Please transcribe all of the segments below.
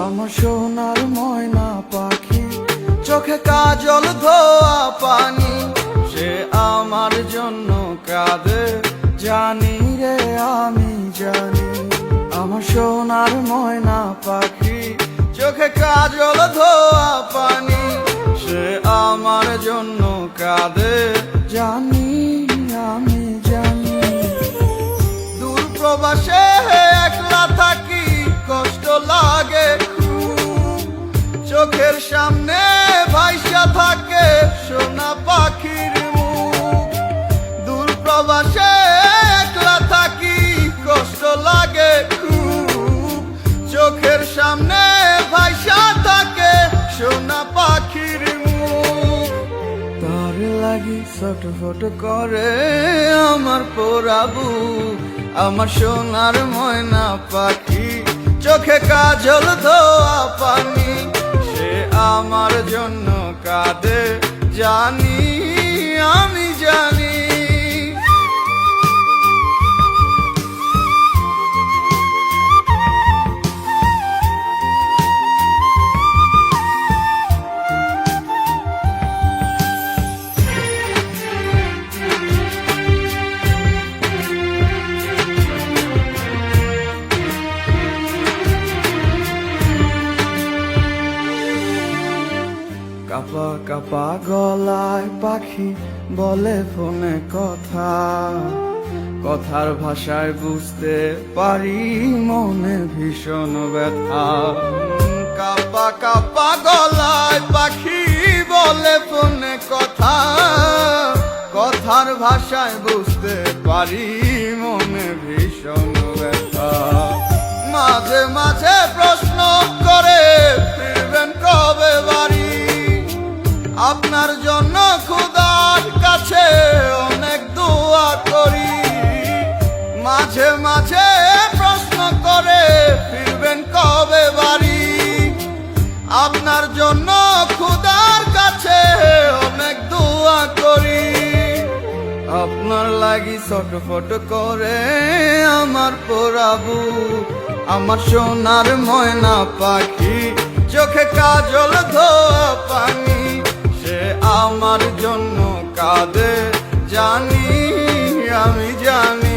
আমার সোনার ময়না পাখি, চোখে কাজল ধোয়া পানি, সে আমার জন্য কাঁদে জানি রে আমি জানি। আমার সোনার ময়না পাখি, চোখে কাজল ধোয়া পানি, সে আমার জন্য কাঁদে জানি আমি জানি। দূর প্রবাসে একলা থাকি, কষ্ট লাগে খুব, চোখের সামনে ভাইসা থাকে সোনা পাখির মুখ। দূর প্রবাসে একলা থাকি, কষ্ট লাগে খুব, চোখের সামনে ভাইসা থাকে সোনা পাখির মুখ। তার লাগি ছটফট করে আমার পোড়াবু, আমার সোনার ময়না পাখি, চোখে কাজল ধোয়া পানি, সে আমার জন্য কাঁদে জানি আমি জানি। কাপা কাপা গলায় পাখি বলে ফোনে কথা, কথার ভাষায় বুঝতে পারি মনে ভীষণ ব্যথা। কাপা কাপা গলায় পাখি বলে ফোনে কথা, কথার ভাষায় বুঝতে পারি মনে ভীষণ ব্যথা। মাঝে মাঝে প্রশ্ন করে ফিরবেন কবে বাড়ি, আপনার জন্য খোদার কাছে অনেক দোয়া করি। মাঝে মাঝে প্রশ্ন করে ফিরবেন কবে বাড়ি, আপনার জন্য খোদার কাছে অনেক দোয়া করি। আপনার লাগি ছটফট করে আমার পোড়াবু, আমার সোনার ময়না পাখি, চোখে কাজল ধোয়া পানি, সে আমার জন্য কাঁদে জানি আমি জানি।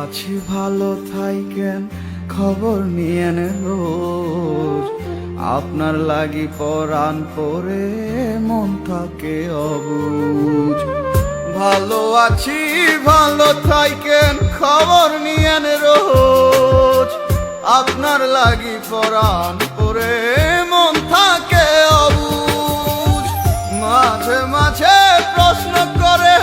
আছি ভালো থাইকেন, খবর নিয়েন রোজ, আপনার লাগি পরাণ পরে মন থাকে অবুঝ। ভালো আছি ভালো থাইকেন, খবর নিয়েন রোজ, আপনার লাগি পরাণ পরে মন থাকে অবুঝ। মাঝে মাঝে প্রশ্ন করে